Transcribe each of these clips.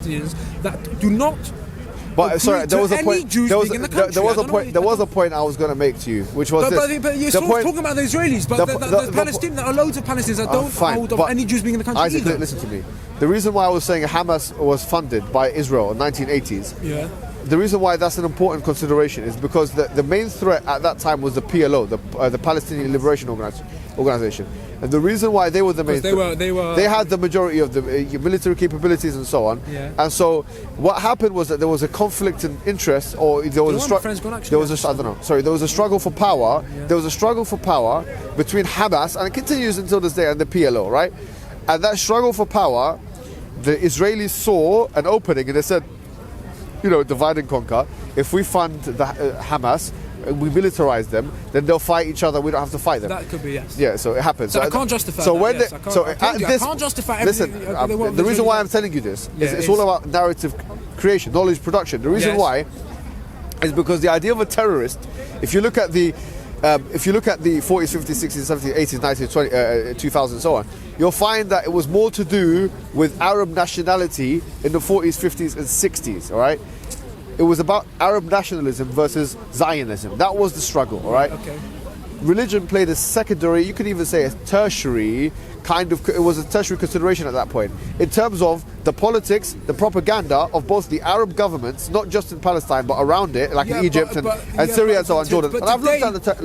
Palestinians that do not. But sorry, there was a point. There was a point I was going to make to you, which was but you're talking about the Israelis, but the Palestinians, there are loads of Palestinians that don't hold of any Jews being in the country Isaac, either. listen to me. The reason why I was saying Hamas was funded by Israel in the 1980s. Yeah. The reason why that's an important consideration is because the main threat at that time was the PLO, the Palestinian Liberation Organization. And the reason why they were the main they had the majority of the military capabilities and so on. Yeah. And so what happened was that there was a conflict in interest, or there was there was a struggle for power. Yeah. There was a struggle for power between Hamas, and it continues until this day, and the PLO, right? And that struggle for power, the Israelis saw an opening and they said, divide and conquer. If we fund the Hamas, we militarize them, then they'll fight each other. We don't have to fight them. That could be, yes. Yeah, so it happens. So I can't justify so that. When yes, I can't justify listen, the reason why I'm telling you this is it's all about narrative creation, knowledge production. The reason why is because the idea of a terrorist, if you look at the 40s, 50s, 60s, 70s, 80s, 90s, 2000s, 2000s, and so on, you'll find that it was more to do with Arab nationality in the 40s, 50s, and 60s, all right? It was about Arab nationalism versus Zionism. That was the struggle, all right? Okay. Religion played a secondary, you could even say a tertiary it was a tertiary consideration at that point. In terms of the politics, the propaganda of both the Arab governments, not just in Palestine, but around it, like in Egypt and Syria and so on, Jordan. And I've looked at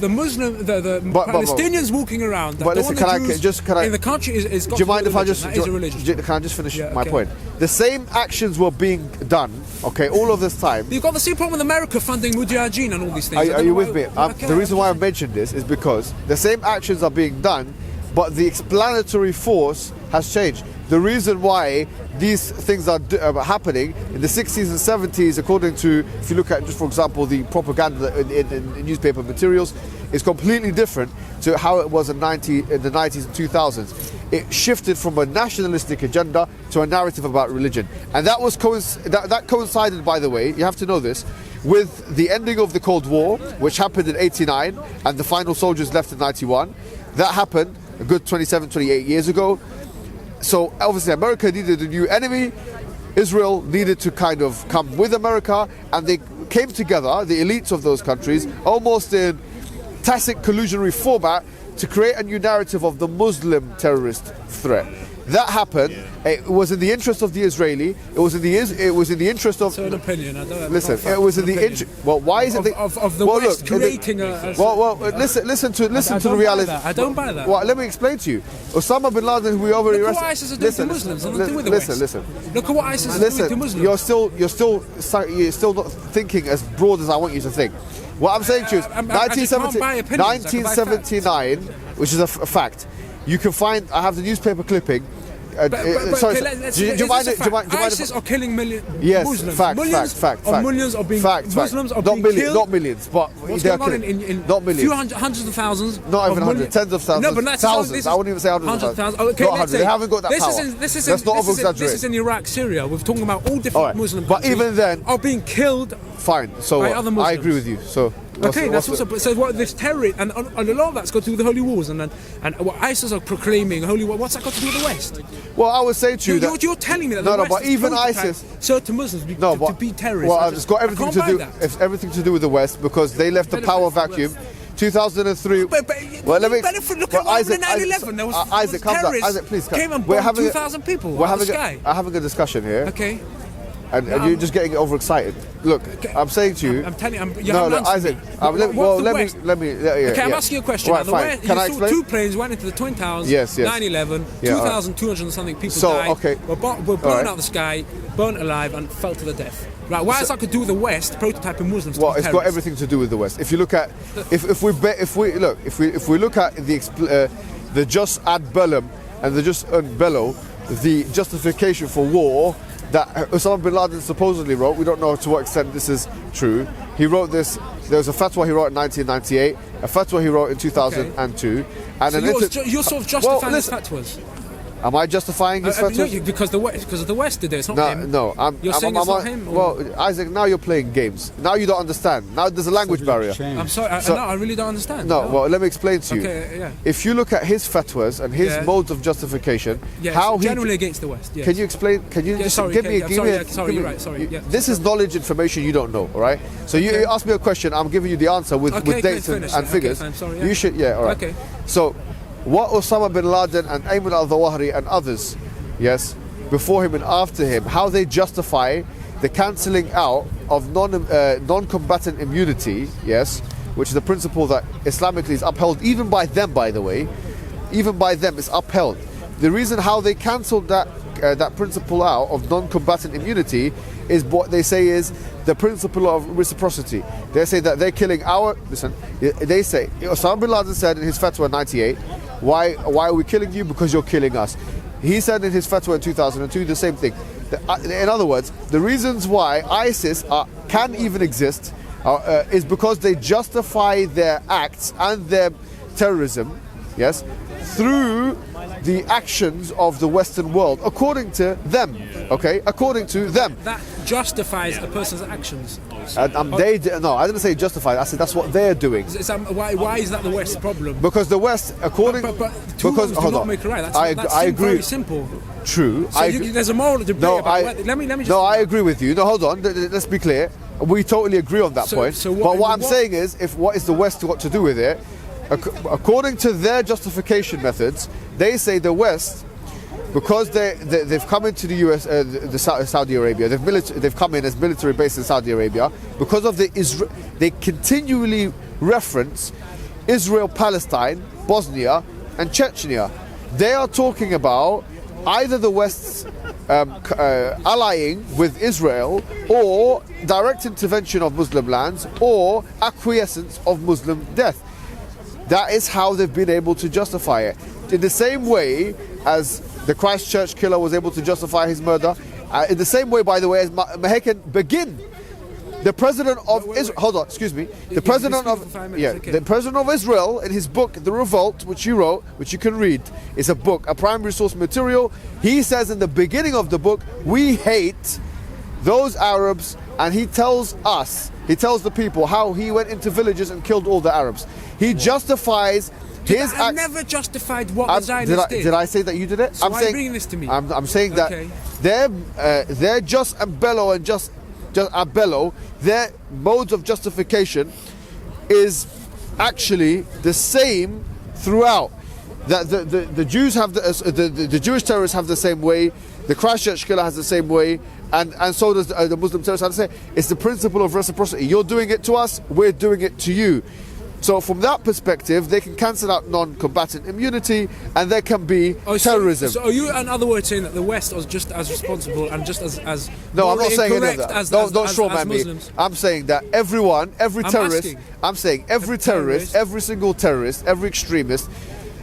the Muslim, the Palestinians walking around, but listen, in the country is got do you mind if I just, can I just finish my point? The same actions were being done, okay, all of this time. You've got the same problem with America funding Mujahideen and all these things. Are you with me? The reason why I've mentioned this is because the same actions are being done, but the explanatory force has changed. The reason why these things are happening in the 60s and 70s, according to, if you look at, just for example, the propaganda in newspaper materials, is completely different to how it was in the 90s and 2000s. It shifted from a nationalistic agenda to a narrative about religion. And that was that coincided, by the way, you have to know this, with the ending of the Cold War, which happened in 89, and the final soldiers left in 91. That happened a good 27, 28 years ago. So obviously America needed a new enemy. Israel needed to kind of come with America, and they came together, the elites of those countries, almost in tacit collusionary format, to create a new narrative of the Muslim terrorist threat. That happened. It was in the interest of the Israeli. It was in the interest of. It's an opinion. I don't. Listen, it was in the interest. Well, why is it of the West creating a? Listen to the reality. I don't buy that. Well, let me explain to you. Osama bin Laden, who we already arrested. Look what ISIS is doing to Muslims. Listen. Look at what ISIS is doing to Muslims. You're still not thinking as broad as I want you to think. What I'm saying to you is 1979, which is a fact. You can find. I have the newspaper clipping. Sorry. Do you mind? ISIS are killing millions. Yes, Muslims. fact. Millions are being. Muslims are being killed. Not millions, but what's going on in not millions. Few hundreds of thousands. Not even hundreds, tens of thousands. No, but that's thousands. I wouldn't even say hundreds of thousands. Okay, not hundreds. They haven't got that power. Let's not over-exaggerate. This is in Iraq, Syria. We're talking about all different Muslim countries. But even then, are being killed. Fine. So by other Muslims. I agree with you. So. Okay, that's also so. What this terror and a lot of that's got to do with the holy wars and what ISIS are proclaiming holy war. What's that got to do with the West? Well, I would say to you that you're telling me that the West but even ISIS certain Muslims to be terrorists. Well, it's got everything to do with the West because they left the power vacuum. 2003. But well, let me. Look at Isaac, 9/11. There was Isaac, calm down. Isaac, please. Came and bombed 2,000 people. We're having a discussion here. Okay. And you're just getting overexcited. Look, I'm saying to you. I'm telling you. Isaac. Let me. Okay, I'm asking you a question. Right, fine. Can I explain? 2 planes went into the Twin Towers. Yes. 9/11. 2,200 and something people died. Okay. Were blown out of the sky, burnt alive, and fell to the death. Right? Why has that to do with the West prototyping Muslims? Well, it's got everything to do with the West. If you look at, if we look at the jus ad bellum and the jus ad bello, the justification for war that Osama bin Laden supposedly wrote. We don't know to what extent this is true. He wrote this. There was a fatwa he wrote in 1998, a fatwa he wrote in 2002, and so you're sort of justifying his fatwas. Am I justifying his fatwas? No, because of the West did it. It's not him. No, You're saying it's not him. Well, Isaac, now you're playing games. Now you don't understand. Now there's a language barrier. I'm sorry. No, I really don't understand. No, well, let me explain to you. Okay, yeah. If you look at his fatwas and his modes of justification, how he generally against the West. Yes. Can you explain? Can you just give me? Sorry, you're right. Sorry. Yeah. This is knowledge information you don't know. All right. So you ask me a question. I'm giving you the answer with dates and figures. Okay, I'm sorry, You should. Yeah. All right. Okay. So, what Osama bin Laden and Ayman al-Zawahiri and others, yes, before him and after him, how they justify the cancelling out of non-combatant immunity, yes, which is a principle that Islamically is upheld even by them, by the way, even by them it's upheld. The reason how they cancelled that principle out of non-combatant immunity is what they say is the principle of reciprocity. They say that they're killing they say, Osama bin Laden said in his fatwa 98, why are we killing you? Because you're killing us. He said in his fatwa in 2002 the same thing. In other words, the reasons why ISIS can even exist is because they justify their acts and their terrorism, yes, through the actions of the Western world, according to them. Okay, according to them. That justifies a person's actions. No, I didn't say justified. I said that's what they're doing. Why is that the West's problem? Because the West, according because do not make it right. That's I agree. Very simple. True. So there's a moral debate. Let me just. No, I agree with you. No, hold on. Let's be clear. We totally agree on that point. But what I'm saying is, what is the West got to do with it? According to their justification methods, they say the West, because they've come into the US, Saudi Arabia, they've come in as military base in Saudi Arabia, because of they continually reference Israel, Palestine, Bosnia, and Chechnya. They are talking about either the West's allying with Israel, or direct intervention of Muslim lands, or acquiescence of Muslim death. That is how they've been able to justify it. In the same way as the Christchurch killer was able to justify his murder, in the same way, by the way, as Maheken Begin, the president of Israel. Hold on, excuse me. The president of Israel, in his book The Revolt, which he wrote, which you can read, is a book, a primary source material. He says in the beginning of the book, we hate those Arabs, and he tells the people how he went into villages and killed all the Arabs. He justifies his acts. I never justified what the Zionists did. Did I say that you did it? So why are you bringing this to me? I'm saying that they're just and bellow and just bellow. Their modes of justification is actually the same throughout. That the Jews have the Jewish terrorists have the same way. The Christchurch killer has the same way, and so does the Muslim terrorists have the same. It's the principle of reciprocity. You're doing it to us, we're doing it to you. So from that perspective, they can cancel out non-combatant immunity, and there can be terrorism. So are you, in other words, saying that the West is just as responsible and just as no, I'm not saying any of that. Don't strawman me. Muslims? I'm saying that every terrorist, every single terrorist, every extremist,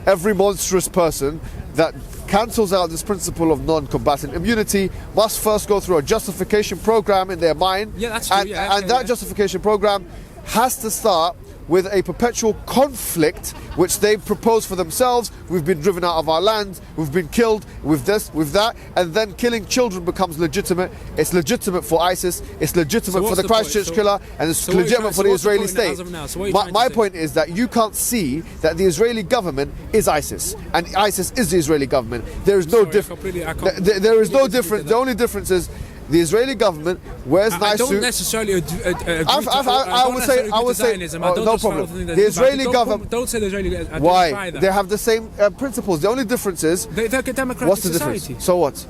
every monstrous person that cancels out this principle of non-combatant immunity must first go through a justification program in their mind. Yeah, that's true. And that justification program has to start with a perpetual conflict which they propose for themselves. We've been driven out of our land, we've been killed, with this, with that, and then killing children becomes legitimate. It's legitimate for ISIS, it's legitimate for the Christchurch killer, and it's legitimate for the Israeli state. My point is that you can't see that the Israeli government is ISIS, and ISIS is the Israeli government. There is no difference. There is no difference. The only difference is the Israeli government wears nice suits. I don't necessarily agree. I would say no problem. The Israeli government. Don't say the Israeli government. Why? They have the same principles. The only difference is they're a democratic what's the society. difference? So what?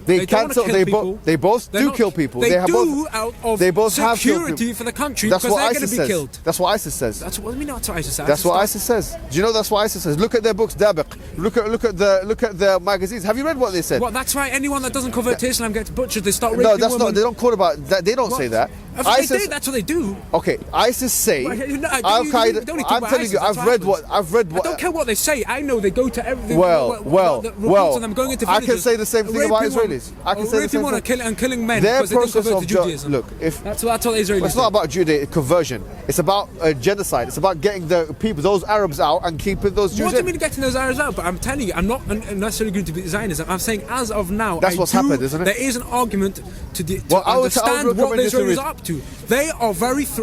They cancel. They both do kill people. They both have security for the country. That's what ISIS says. Killed. That's what ISIS says. That's what ISIS says. That's what ISIS says. Do you know that's what ISIS says? Look at their books, Dabiq. Look at their magazines. Have you read what they said? Well, that's why anyone that doesn't convert to Islam gets butchered. They start raping No, that's women. not. They don't call about that. They don't say that. ISIS. That's what they do. Okay, ISIS say Well, no, Al Qaeda. don't need to talk I'm about telling ISIS, you, that's I've read afterwards. what. I don't care what they say. I know they go to everything. Well, reports on them going into I can villages, say the same thing about raping Israelis. I can say the raping same women thing. and killing men Their because they don't process convert of to Judaism. look, if That's what the Israelis it's do. not about conversion. It's about genocide. It's about getting the people, those Arabs, out and keeping those Jews What do you in. mean getting those Arabs out? But I'm telling you, I'm not necessarily going to be Zionism. I'm saying as of now, That's what's happened, isn't it? There is an argument to Well, I would understand what the recommend you to Israelis read- are up to. They are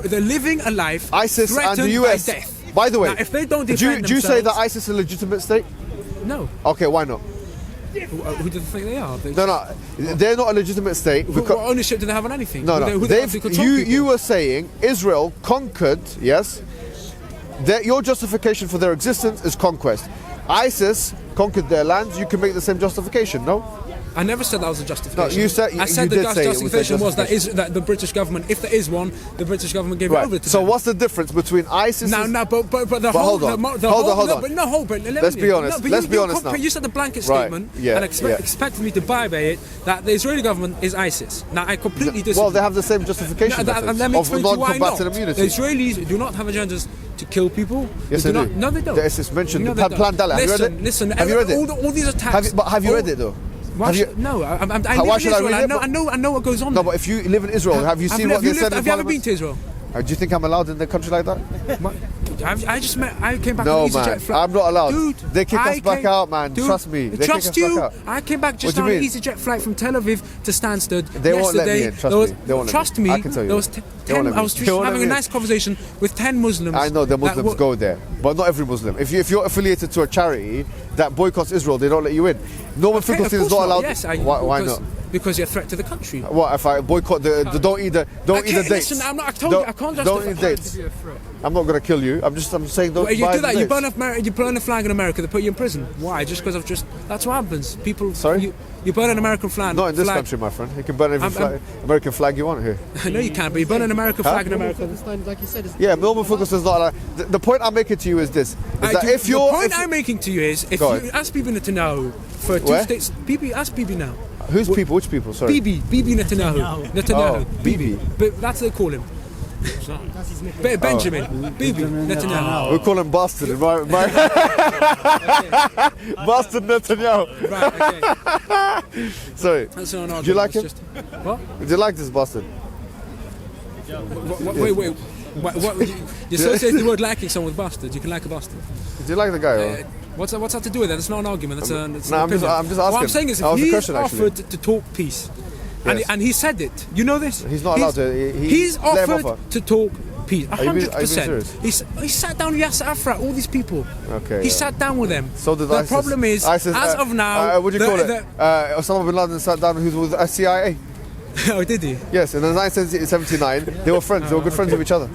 they're living a life ISIS and threatened the US. by death. By the way, Now, if they don't do defend you say that themselves- ISIS is a legitimate state? No. Okay, why not? Who do they think they are? No, they're not a legitimate state. What Because, ownership do they have on anything? no, Who they actually control you people? you were saying Israel conquered, yes? Your justification for their existence is conquest. ISIS conquered their lands. You can make the same justification, no? I never said that was a justification. No, you said- I said you the did say it was a justification was justification. that the British government, if there is one, the British government gave it over Right. to So them. what's the difference between ISIS? No, but the whole, hold on. the Hold whole, on, hold no, on. but no, hold, but let Let's me- be honest. No, but Let's be honest now. You said the blanket Right. statement Yeah, and yeah. expected me to buy by it that the Israeli government is ISIS. Now I completely disagree. Well, they have the same justification No, methods let me of explain to you why not. non-combatant The immunity. Israelis do not have agendas to kill people. Yes, they not, do. No, they don't. It's mentioned No, in they don't. Plan Dalet. Have you read it? Listen, Have you read it? All these attacks. Have you read it though? Why Have you- should, no, I live why in should I Israel. read it? I know what goes on. No, there. but if you live in Israel, have you seen what they said in Have you ever been Parliament? to Israel? Do you think I'm allowed in a country like that? I came back No, on EasyJet man. flight. I'm not allowed. Dude, They kick us back out, man. Dude, Trust me. They kick trust us you. back out. I came back just What on do an you mean? EasyJet flight from Tel Aviv to Stansted. They won't let me in, trust me. They won't let Trust me. me. I can tell you There was that. They won't let me I was in. They won't let having a me in. nice conversation with 10 Muslims. I know the that Muslims were- go there, but not every Muslim. If you're affiliated to a charity that boycotts Israel, they don't let you in. Norman Okay, Finkelstein of is not course allowed. Yes, Why not? Because you're a threat to the country. What if I boycott the don't eat the Okay, dates? listen, I told you, I can't Don't justify- eat dates. I'm not gonna kill you. I'm saying don't Well, you buy do the that. You dates. burn a flag in America. They put you in prison. Why? Just because of that's what happens. People. Sorry? You burn an American flag. Not in this country, my friend. You can burn every American flag you want here. I know you can, but you burn an American flag in America. Like you said, is Yeah, Norman Finkelstein is not allowed. The point I'm making to you is this: is that if the you're point I'm making to you is, if Go you ahead. ask Bibi Netanyahu for two Where? states, ask Bibi now. who's people? Which people? Sorry. Bibi Netanyahu. Netanyahu. Oh, Bibi. But that's what they call him. that's his nickname. Benjamin. Bibi Netanyahu. We call him bastard. My bastard Netanyahu. Right. Okay. Sorry. That's not an argument. Do you like it's him? just- What? Do you like this bastard? Wait. What, you associate the word liking someone with bastard. You can like a bastard. Do you like the guy? Or? What's that to do with that? It's not an argument. That's an No, I'm just opinion. asking. What I'm saying is, That if was the he's question, actually. offered to talk peace, Yes. and he said it, you know this. He's not allowed to. He's let him offered offer. to talk peace. you being- are you being 100%. serious? He sat down with Yasser Arafat, all these people. Okay. He yeah. sat down with them. So did the ISIS. problem is, ISIS, as of now, what do you call it? Osama bin Laden sat down who's with CIA. oh, did he? Yes, in 1979, they were friends. They were good friends with each other.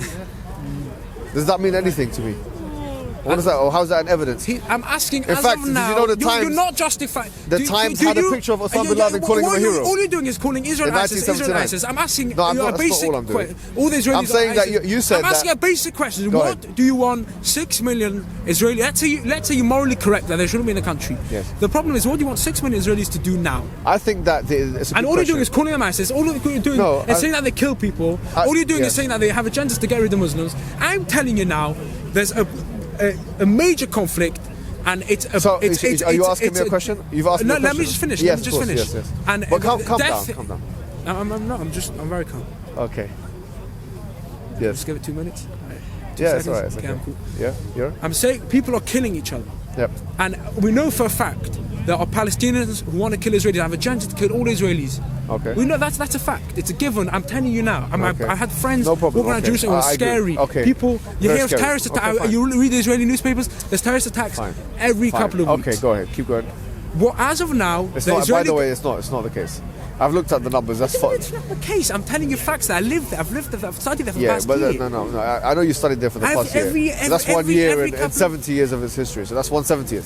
Does that mean anything to me? What is that? Or how's that an evidence? I'm asking. In as fact, of did you now, know the you're Times- not justifying. the Times had a picture of Osama bin Laden calling him a hero. All you're doing is calling Israel In ISIS. Israel 1979. ISIS. I'm asking No, I'm you not- a that's not basic all I'm doing. question. All the Israelis. I'm saying are that ISIS. you said I'm asking that- a basic question. Go What ahead. do you want? 6 million Israeli. Let's say you're morally correct that they shouldn't be in the country. Yes. The problem is, what do you want 6 million Israelis to do now? I think that it's a good And all you're doing question. is calling them ISIS. All you're doing No, is I- saying that they kill people. All you're doing yes. is saying that they have agendas to get rid of Muslims. I'm telling you now, there's a major conflict. And it's a, So, it's, are you asking it's me a question? You've asked me no, a question. let me just finish. Yes, let me just of course, finish. yes. And But calm death, down. I'm not. I'm very calm. Okay. Yes. Just give it 2 minutes. Two Yeah, it's seconds. alright. It's Okay, okay. I'm cool. Yeah, you're. I'm saying people are killing each other, Yep. and we know for a fact there are Palestinians who want to kill Israelis, have a agenda to kill all Israelis. Okay. We know that's a fact. It's a given. I'm telling you now. Okay. I had friends No problem, walking around okay. Jerusalem. It was I agree. scary. Okay. People, you Very hear of scary. terrorist Okay, attacks. fine. You read the Israeli newspapers. There's terrorist attacks Fine. every Fine. couple of weeks. Okay, go ahead. Keep going. Well, as of now, It's the not. Israeli By the way, it's not the case. I've looked at the numbers. That's No, fine. it's not the case. I'm telling you facts that I lived there. I've lived there. I've studied there for the Yeah, past but year. no. I know you studied there for the past year. So that's 1 year every and couple- 70 years of its history. So that's 1/70th.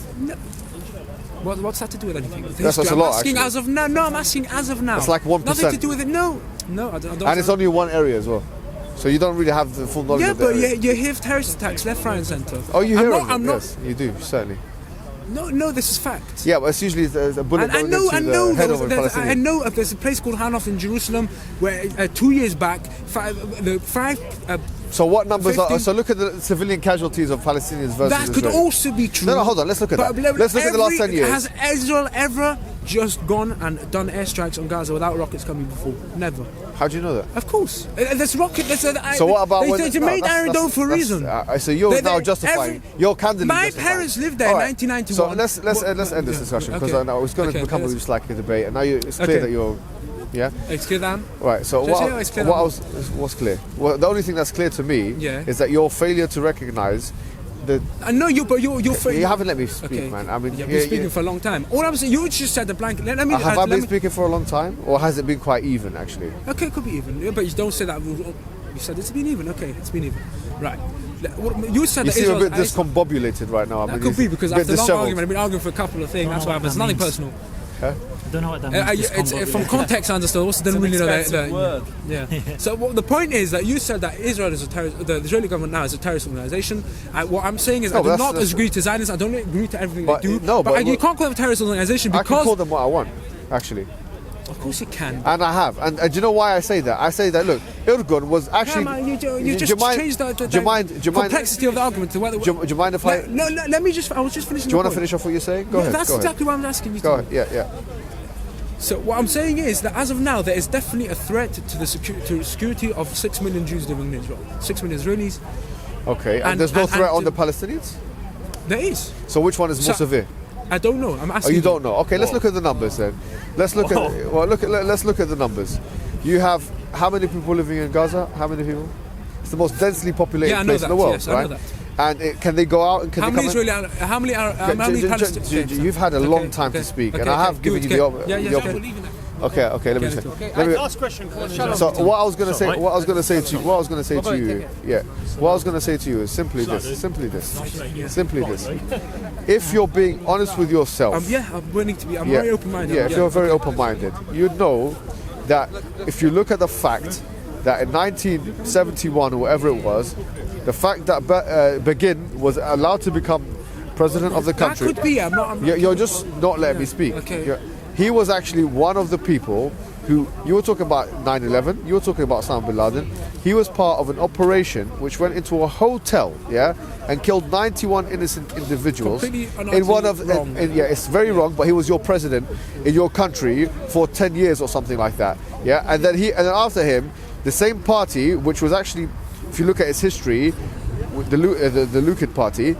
What's that to do with anything? With That's history? a lot, I'm asking actually. as of now. No, I'm asking as of now. That's like 1%. Nothing to do with it. No, I don't. And it's only one area as well. So you don't really have the full knowledge yeah, of the but area. you hear of terrorist attacks left, right, and centre. Oh, you hear I'm of not, them? Yes, you do, certainly. No, this is fact. Yeah, but it's usually a bullet And I going know, into the head of a I Palestinian. know there's a place called Hanof in Jerusalem where 2 years back, So what numbers 15 are? So look at the civilian casualties of Palestinians versus that could Israel. also be true. No, hold on. Let's look at that. Let's look at the last 10 years. Has Israel ever just gone and done airstrikes on Gaza without rockets coming before? Never. How do you know that? Of course. There's rocket. So what about they made Iron Dome for a reason. So you're now justifying. You're candidly My justifying. parents lived there in 1991. So let's end this discussion because Okay. I know it's going to Okay, become let's- just like a debate, and now it's clear Okay. that you're. Yeah. It's clear, Dan. Right. So Just, yeah, it's clear what's clear? Well, the only thing that's clear to me Yeah. is that your failure to recognise the. I know you, but you're You haven't let me speak, Okay. man. I mean, You've been speaking for a long time. All I'm saying, you just said the blanket. Let me. have I let been me- speaking for a long time, or has it been quite even actually? Okay, it could be even. Yeah, but you don't say that. You said it's been even. Okay, it's been even. Right. You said You that seem a Israel's- bit discombobulated right now. I That mean, could be because a bit after a long disheveled. argument, I've been arguing for a couple of things. That's why it's nothing personal. Huh? I don't know what that means. It's from context, I understand. Also, didn't really know that. expensive word. Yeah. So the point is that you said that Israel is a terrorist. The Israeli government now is a terrorist organization. What I'm saying is, No, I do but not that's- agree to Zionists. I don't agree to everything But- they do. no, but- you can't call them a terrorist organization I can because, call them what I want, actually. of course, you can. And I have. And do you know why I say that? I say that, look, Erdogan was actually... Yeah, man, you do just you mind- changed the do you mind- complexity of the argument. To whether, Do you mind if I... no, let me just. I was just finishing. Do you want the to point. finish off what you're saying? Go ahead. That's go ahead. exactly what I'm asking you. Go to ahead. Yeah. So what I'm saying is that as of now, there is definitely a threat to the security of 6 million Jews living in Israel, 6 million Israelis. Okay. And, And- there's no and- threat and on the Palestinians? There is. So which one is more So- severe? I don't know. I'm Oh, asking. you don't know. Okay, let's look at the numbers then. Let's look at let's look at the numbers. You have how many people living in Gaza? How many people? It's the most densely populated Yeah, I know place in that. the world, Yes, I right? know that. And can they go out and can How they many come in? Israeli? How many Palestinians? You've had a long time to speak, and I have given you the opportunity. Okay, let me say. Let me- Last question. So what I was going to say, what I was going to say to you, what I was going to say to you is simply this. If you're being honest with yourself, I'm willing to be. I'm very open-minded. yeah, if you're very open-minded, you'd know that if you look at the fact that in 1971 or whatever it was, the fact that Begin was allowed to become president of the country. That could be. I'm not. You're just not letting me speak. Okay. He was actually one of the people who, you were talking about 9/11, you were talking about Osama bin Laden. He was part of an operation which went into a hotel, and killed 91 innocent individuals. Completely and In one of, utterly wrong. it's very wrong. But he was your president in your country for 10 years or something like that. And then after him, the same party, which was actually, if you look at its history, the Likud party,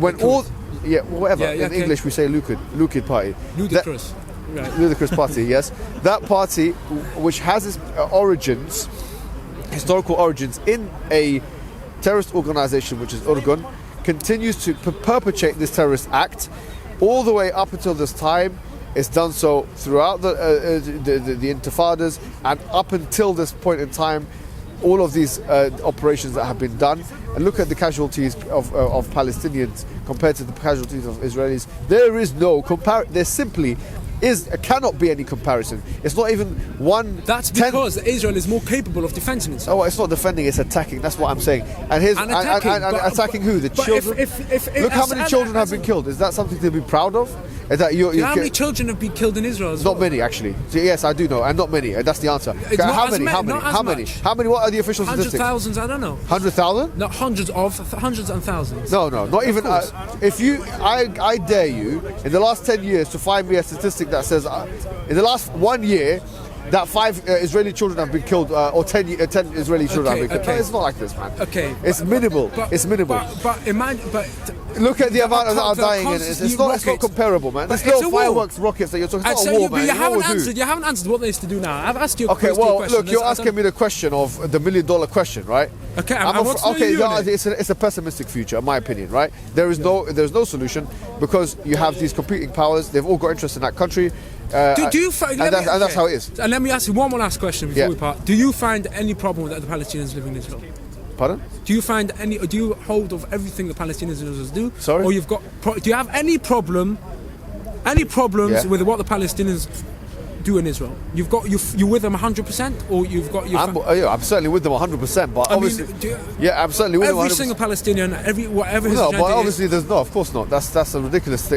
when all. Yeah, whatever. Yeah, In okay. English, we say Likud party. Ludicrous. Right. Ludicrous party, yes. That party, which has its historical origins in a terrorist organization, which is Urgun, continues to perpetrate this terrorist act all the way up until this time. It's done so throughout the intifadas, and up until this point in time, all of these operations that have been done. And look at the casualties of Palestinians compared to the casualties of Israelis. There is no comparison. There simply cannot be any comparison. It's not even one. That's because Israel is more capable of defending itself. Oh, it's not defending; it's attacking. That's what I'm saying. And attacking who? The but children. if Look how many children have been killed. Is that something to be proud of? Is that how many children have been killed in Israel? As Not well? many, actually. So, yes, I do know, and not many. That's the answer. It's not How as many? many, How many? not as How many? much. How many? What are the official Hundreds, statistics? thousands. I don't know. 100,000? Not hundreds and thousands. No, not even. course. I dare you in the last 10 years to find me a statistic that says in the last 1 year that 5 Israeli children have been killed, or 10 Israeli children have been killed. Okay. No, it's not like this, man. Okay. It's minimal. It's minimal. But Look at the amount that are dying in it. It's not rockets. comparable, man. But There's it's no a war. fireworks, rockets that you're talking. It's I not a war, but man. you You know what haven't we do. answered. You haven't answered what there is to do now. I've asked you. Okay, a well, question. look, you're asking me the question of the $1 million question, right? Okay, I want to know you no, on it. it's a pessimistic future, in my opinion, right? There's no solution because you have these competing powers. They've all got interest in that country. Do you find, and that's how it is. And let me ask you one more last question before Yeah. we part. Do you find any problem with the Palestinians living in Israel? Pardon? Do you hold of everything the Palestinians and Israelis do? Sorry? Or do you have any problems Yeah. with what the Palestinians do in Israel? You've got you with them 100%, or you've got your. I'm certainly with them 100%, but obviously, I'm certainly with them 100%. Every single Palestinian, whatever his No, agenda but obviously is, there's no. Of course not. That's a ridiculous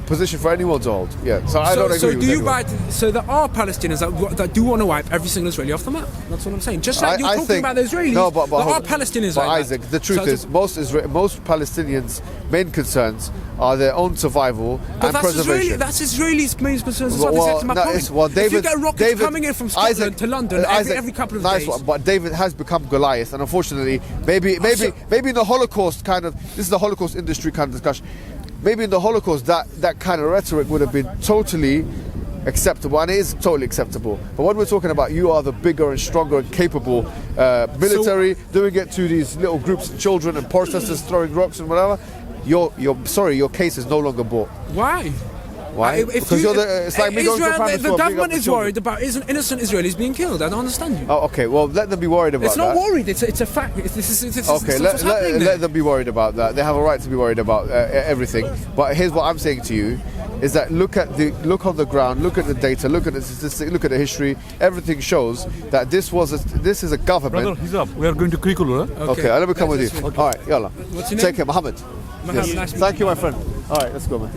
position for anyone to hold. Yeah, so I don't agree so with do you anyone. so there are Palestinians that do want to wipe every single Israeli off the map. That's what I'm saying. Just like you're talking about the Israelis, no, but there hold are on. Palestinians But like Isaac, that. the truth is, most Palestinians' main concerns are their own survival and preservation. That's Israelis' main concerns as well. That's my point. If you get rockets coming in from Scotland to London every couple of days. One, but David has become Goliath, and unfortunately, maybe in the Holocaust this is the Holocaust industry kind of discussion. Maybe in the Holocaust, that kind of rhetoric would have been totally acceptable, and it is totally acceptable. But when we're talking about you are the bigger and stronger and capable military, doing it to these little groups of children and protesters throwing rocks and whatever, your case is no longer bought. Why? Why? Because it's like me going to a primary school. The government is worried about innocent Israelis being killed. I don't understand you. Oh, okay. Well, let them be worried about that. It's not worried. It's a fact. Okay, let them be worried about that. They have a right to be worried about everything. But here's what I'm saying to you: is that look on the ground, look at the data, look at the statistics, look at the history. Everything shows that this is a government. Brother, Hijab, we are going to Krikulu. Okay, let me come with you. All right, yalla. What's your name? Take care, Mohammed. Mohammed, Yes. nice to meet Thank you, my friend. All right, let's go, man.